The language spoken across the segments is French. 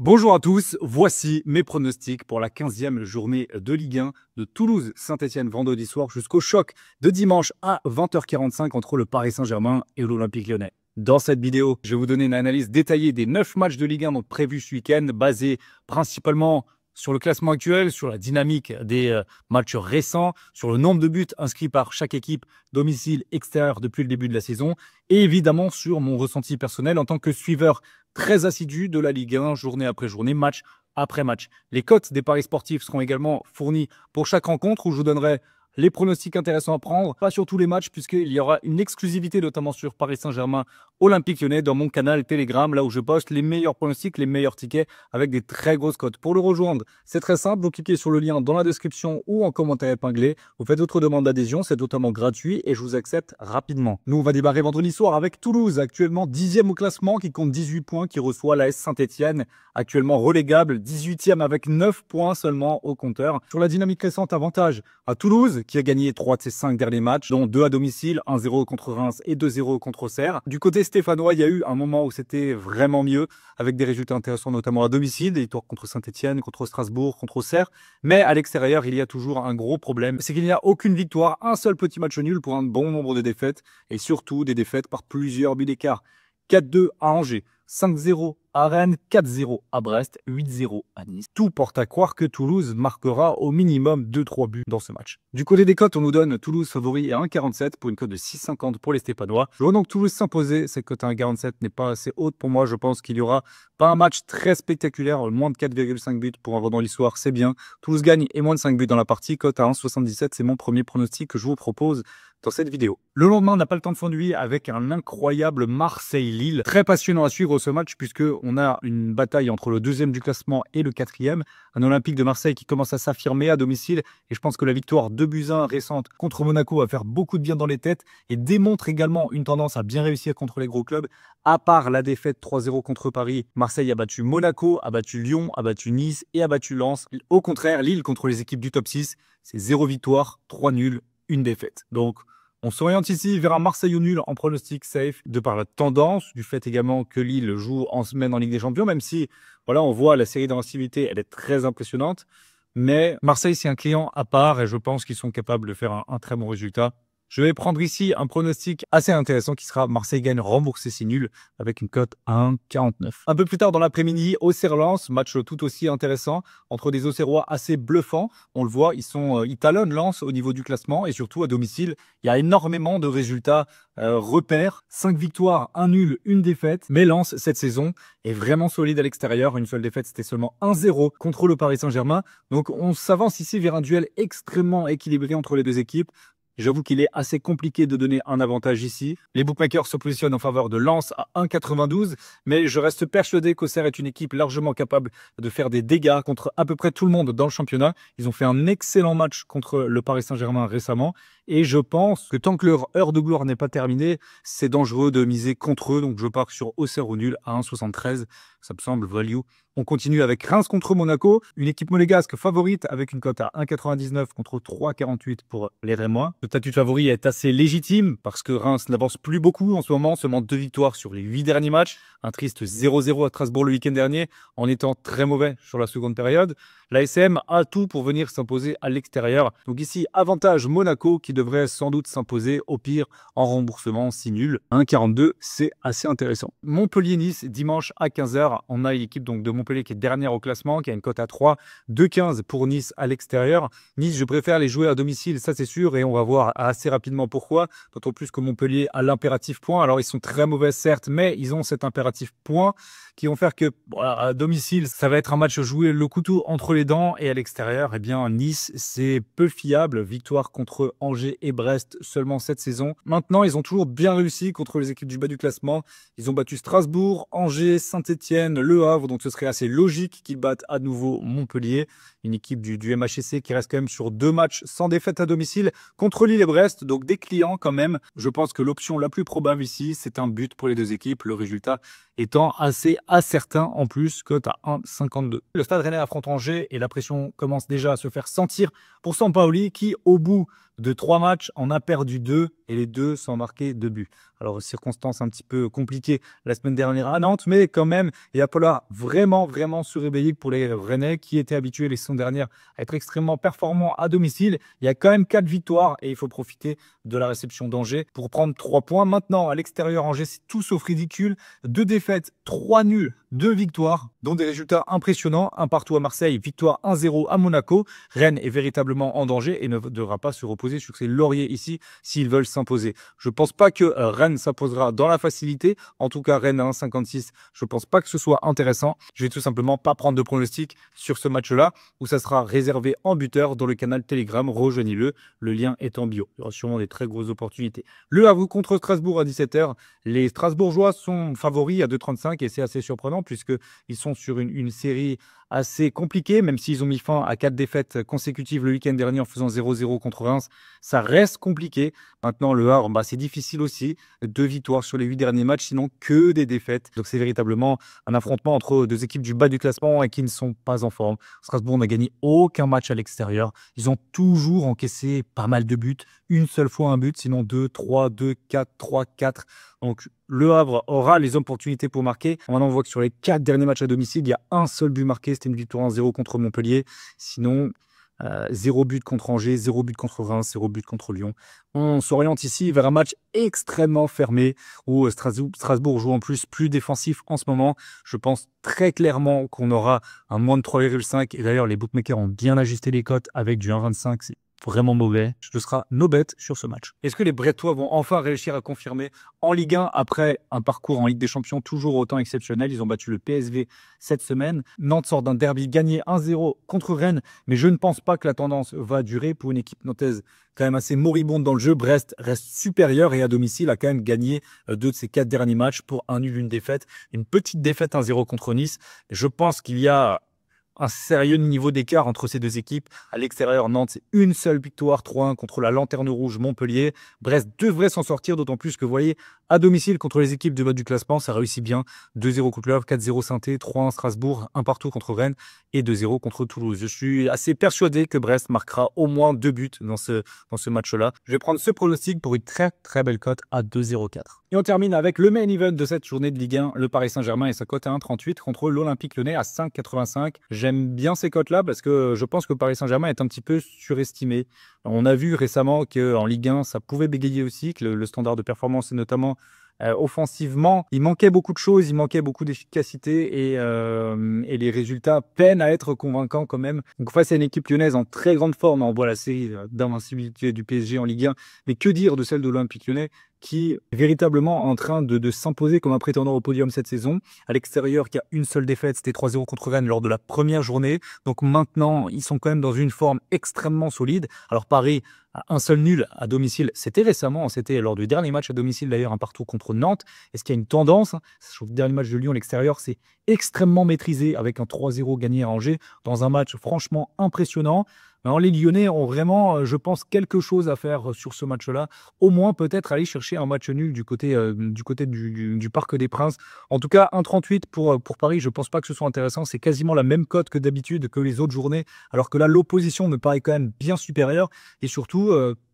Bonjour à tous, voici mes pronostics pour la 15e journée de Ligue 1 de Toulouse-Saint-Etienne vendredi soir jusqu'au choc de dimanche à 20h45 entre le Paris Saint-Germain et l'Olympique Lyonnais. Dans cette vidéo, je vais vous donner une analyse détaillée des 9 matchs de Ligue 1 donc prévus ce week-end, basée principalement sur le classement actuel, sur la dynamique des matchs récents, sur le nombre de buts inscrits par chaque équipe, domicile, extérieur depuis le début de la saison, et évidemment sur mon ressenti personnel en tant que suiveur très assidu de la Ligue 1, journée après journée, match après match. Les cotes des paris sportifs seront également fournies pour chaque rencontre où je vous donnerai les pronostics intéressants à prendre, pas sur tous les matchs puisqu'il y aura une exclusivité notamment sur Paris Saint-Germain, Olympique Lyonnais dans mon canal Telegram, là où je poste les meilleurs pronostics, les meilleurs tickets avec des très grosses cotes. Pour le rejoindre, c'est très simple, vous cliquez sur le lien dans la description ou en commentaire épinglé, vous faites votre demande d'adhésion, c'est totalement gratuit et je vous accepte rapidement. Nous, on va démarrer vendredi soir avec Toulouse, actuellement 10e au classement, qui compte 18 points, qui reçoit l'AS Saint-Etienne, actuellement relégable, 18e avec 9 points seulement au compteur. Sur la dynamique récente, avantage à Toulouse, qui a gagné 3 de ses 5 derniers matchs, dont 2 à domicile, 1-0 contre Reims et 2-0 contre Auxerre. Du côté stéphanois, il y a eu un moment où c'était vraiment mieux, avec des résultats intéressants, notamment à domicile, des victoires contre Saint-Etienne, contre Strasbourg, contre Auxerre. Mais à l'extérieur, il y a toujours un gros problème, c'est qu'il n'y a aucune victoire, un seul petit match nul pour un bon nombre de défaites, et surtout des défaites par plusieurs buts d'écart. 4-2 à Angers, 5-0 à Rennes, 4-0 à Brest, 8-0 à Nice. Tout porte à croire que Toulouse marquera au minimum 2-3 buts dans ce match. Du côté des cotes, on nous donne Toulouse favori à 1,47 pour une cote de 6,50 pour les Stéphanois. Je vois donc Toulouse s'imposer. Cette cote à 1,47 n'est pas assez haute pour moi. Je pense qu'il y aura pas un match très spectaculaire. Moins de 4,5 buts pour un vendredi soir, c'est bien. Toulouse gagne et moins de 5 buts dans la partie. Cote à 1,77, c'est mon premier pronostic que je vous propose dans cette vidéo. Le lendemain, on n'a pas le temps de s'ennuyer avec un incroyable Marseille-Lille. Très passionnant à suivre ce match puisque on a une bataille entre le deuxième du classement et le quatrième. Un Olympique de Marseille qui commence à s'affirmer à domicile et je pense que la victoire 2-1 récente contre Monaco va faire beaucoup de bien dans les têtes et démontre également une tendance à bien réussir contre les gros clubs. À part la défaite 3-0 contre Paris, Marseille a battu Monaco, a battu Lyon, a battu Nice et a battu Lens. Au contraire, Lille contre les équipes du top 6, c'est 0 victoire, 3 nuls, 1 défaite. Donc, on s'oriente ici vers un Marseille au nul en pronostic safe, de par la tendance, du fait également que Lille joue en semaine en Ligue des Champions, même si, voilà, on voit la série d'invincibilité, elle est très impressionnante. Mais Marseille, c'est un client à part et je pense qu'ils sont capables de faire un très bon résultat. Je vais prendre ici un pronostic assez intéressant qui sera Marseille gagne remboursé si nul avec une cote à 1,49. Un peu plus tard dans l'après-midi, Auxerre-Lens, match tout aussi intéressant entre des Auxerrois assez bluffants. On le voit, ils talonnent Lens au niveau du classement et surtout à domicile, il y a énormément de résultats repères. 5 victoires, 1 nul, 1 défaite. Mais Lens, cette saison, est vraiment solide à l'extérieur. Une seule défaite, c'était seulement 1-0 contre le Paris Saint-Germain. Donc on s'avance ici vers un duel extrêmement équilibré entre les deux équipes. J'avoue qu'il est assez compliqué de donner un avantage ici. Les bookmakers se positionnent en faveur de Lens à 1,92, mais je reste persuadé qu'Auxerre est une équipe largement capable de faire des dégâts contre à peu près tout le monde dans le championnat. Ils ont fait un excellent match contre le Paris Saint-Germain récemment, et je pense que tant que leur heure de gloire n'est pas terminée, c'est dangereux de miser contre eux, donc je pars sur Auxerre au nul à 1,73. Ça me semble value. On continue avec Reims contre Monaco, une équipe monégasque favorite avec une cote à 1,99 contre 3,48 pour les Rémois. Le statut de favori est assez légitime parce que Reims n'avance plus beaucoup en ce moment, seulement 2 victoires sur les 8 derniers matchs. Un triste 0-0 à Strasbourg le week-end dernier en étant très mauvais sur la seconde période. L'ASM a tout pour venir s'imposer à l'extérieur. Donc ici, avantage Monaco qui devrait sans doute s'imposer au pire en remboursement si nul. 1,42, c'est assez intéressant. Montpellier-Nice, dimanche à 15h. On a l'équipe donc de Montpellier qui est dernière au classement, qui a une cote à 3. 2,15 pour Nice à l'extérieur. Nice, je préfère les jouer à domicile, ça c'est sûr, et on va voir assez rapidement pourquoi. D'autant plus que Montpellier a l'impératif point. Alors ils sont très mauvais certes, mais ils ont cet impératif point qui vont faire que à domicile, ça va être un match joué le couteau entre les dents, et à l'extérieur, eh bien Nice, c'est peu fiable. Victoire contre Angers et Brest seulement cette saison. Maintenant, ils ont toujours bien réussi contre les équipes du bas du classement. Ils ont battu Strasbourg, Angers, Saint-Etienne, Le Havre, donc ce serait assez logique qu'ils battent à nouveau Montpellier, une équipe du MHSC qui reste quand même sur 2 matchs sans défaite à domicile contre Lille et Brest, donc des clients quand même. Je pense que l'option la plus probable ici, c'est un but pour les deux équipes, le résultat étant assez incertain en plus, cote à 1,52. Le Stade Rennais affronte Angers et la pression commence déjà à se faire sentir pour Sampaoli qui, au bout de 3 matchs, on a perdu 2 et les 2 sans marquer de but. Alors, circonstances un petit peu compliquées la semaine dernière à Nantes, mais quand même, il va falloir vraiment se réveiller pour les Rennais qui étaient habitués les saisons dernières à être extrêmement performants à domicile. Il y a quand même 4 victoires et il faut profiter de la réception d'Angers pour prendre 3 points. Maintenant, à l'extérieur, Angers, c'est tout sauf ridicule. 2 défaites, 3 nuls, 2 victoires, dont des résultats impressionnants. Un partout à Marseille, victoire 1-0 à Monaco. Rennes est véritablement en danger et ne devra pas se reposer sur ses lauriers ici s'ils veulent s'imposer. Je ne pense pas que Rennes s'imposera dans la facilité. En tout cas, Rennes à 1,56, je ne pense pas que ce soit intéressant. Je vais tout simplement pas prendre de pronostic sur ce match-là où ça sera réservé en buteur dans le canal Telegram. Rejoignez-le. Le lien est en bio. Il y aura sûrement des très grosses opportunités. Le Havre contre Strasbourg à 17h. Les Strasbourgeois sont favoris à 2,35 et c'est assez surprenant puisqu'ils sont sur une série assez compliquée, même s'ils ont mis fin à 4 défaites consécutives le week-end dernier en faisant 0-0 contre Reims. Ça reste compliqué. Maintenant, le Havre, c'est difficile aussi. 2 victoires sur les 8 derniers matchs, sinon que des défaites. Donc c'est véritablement un affrontement entre 2 équipes du bas du classement et qui ne sont pas en forme. Strasbourg n'a gagné aucun match à l'extérieur. Ils ont toujours encaissé pas mal de buts. Une seule fois un but, sinon 2, 3, 2, 4, 3, 4. Donc le Havre aura les opportunités pour marquer. Maintenant, on voit que sur les 4 derniers matchs à domicile, il y a un seul but marqué. C'était une victoire 1-0 contre Montpellier. Sinon, 0 but contre Angers, 0 but contre Reims, 0 but contre Lyon. On s'oriente ici vers un match extrêmement fermé où Strasbourg joue en plus défensif en ce moment. Je pense très clairement qu'on aura un moins de 3,5. Et d'ailleurs, les bookmakers ont bien ajusté les cotes avec du 1,25. C'est vraiment mauvais. Ce sera no bet sur ce match. Est-ce que les Brettois vont enfin réussir à confirmer en Ligue 1 après un parcours en Ligue des Champions toujours autant exceptionnel? Ils ont battu le PSV cette semaine. Nantes sort d'un derby gagné 1-0 contre Rennes, mais je ne pense pas que la tendance va durer pour une équipe nantaise quand même assez moribonde dans le jeu. Brest reste supérieur et à domicile a quand même gagné 2 de ses 4 derniers matchs pour un nul, une défaite. Une petite défaite 1-0 contre Nice. Je pense qu'il y a un sérieux niveau d'écart entre ces 2 équipes. À l'extérieur, Nantes, c'est une seule victoire, 3-1 contre la Lanterne Rouge Montpellier. Brest devrait s'en sortir, d'autant plus que, vous voyez, à domicile contre les équipes du bas du classement, ça réussit bien. 2-0 contre le Havre, 4-0 Saint-Étienne, 3-1 Strasbourg, 1 partout contre Rennes et 2-0 contre Toulouse. Je suis assez persuadé que Brest marquera au moins 2 buts dans ce match-là. Je vais prendre ce pronostic pour une très belle cote à 2,04. Et on termine avec le main event de cette journée de Ligue 1, le Paris Saint-Germain et sa cote à 1,38 contre l'Olympique Lyonnais à 5,85. J'aime bien ces cotes-là parce que je pense que Paris Saint-Germain est un petit peu surestimé. On a vu récemment qu'en Ligue 1, ça pouvait bégayer aussi, que le standard de performance et notamment offensivement, il manquait beaucoup de choses, il manquait beaucoup d'efficacité et les résultats peinent à être convaincants quand même. Donc face à une équipe lyonnaise en très grande forme, on voit la série d'invincibilité du PSG en Ligue 1, mais que dire de celle de l'Olympique Lyonnais qui est véritablement en train de s'imposer comme un prétendant au podium cette saison. À l'extérieur, il y a une seule défaite, c'était 3-0 contre Rennes lors de la première journée. Donc maintenant, ils sont quand même dans une forme extrêmement solide. Alors Paris a un seul nul à domicile, c'était récemment, c'était lors du dernier match à domicile d'ailleurs, un partout contre Nantes. Est-ce qu'il y a une tendance? Sur le dernier match de Lyon à l'extérieur, c'est extrêmement maîtrisé avec un 3-0 gagné à Angers dans un match franchement impressionnant. Alors, les Lyonnais ont vraiment, je pense, quelque chose à faire sur ce match-là. Au moins, peut-être aller chercher un match nul du côté du Parc des Princes. En tout cas, 1,38 pour Paris, je ne pense pas que ce soit intéressant. C'est quasiment la même cote que d'habitude, que les autres journées. Alors que là, l'opposition me paraît quand même bien supérieure. Et surtout,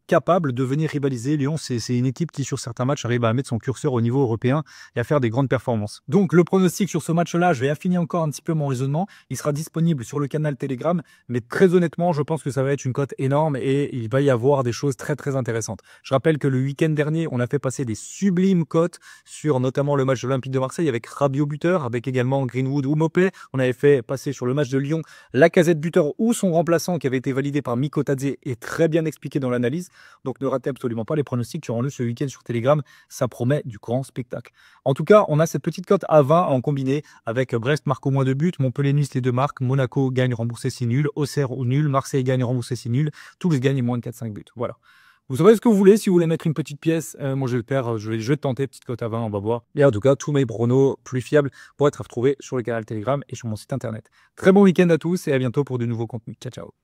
capable de venir rivaliser. Lyon, c'est une équipe qui, sur certains matchs, arrive à mettre son curseur au niveau européen et à faire des grandes performances. Donc, le pronostic sur ce match-là, je vais affiner encore un petit peu mon raisonnement. Il sera disponible sur le canal Telegram, mais très honnêtement, je pense que ça va être une cote énorme et il va y avoir des choses très intéressantes. Je rappelle que le week-end dernier, on a fait passer des sublimes cotes sur notamment le match de l'Olympique de Marseille avec Rabiot buteur, avec également Greenwood ou Mopé. On avait fait passer sur le match de Lyon Lacazette buteur ou son remplaçant qui avait été validé par Miko Tadze et très bien expliqué dans l'analyse. Donc ne ratez absolument pas les pronostics qui auront lieu ce week-end sur Telegram. Ça promet du grand spectacle. En tout cas, on a cette petite cote à 20 en combiné avec Brest marque au moins 2 buts, Montpellier-Nice les 2 marques, Monaco gagne remboursé 6 nuls, Auxerre au nul, Marseille gagne remboursé 6 nuls, Toulouse gagne moins de 4-5 buts. Voilà. Vous savez ce que vous voulez, si vous voulez mettre une petite pièce, moi je vais le faire, je vais tenter, petite cote à 20, on va voir. Et en tout cas, tous mes pronos plus fiables pourront être retrouvés sur le canal Telegram et sur mon site internet. Très bon week-end à tous et à bientôt pour de nouveaux contenus. Ciao, ciao.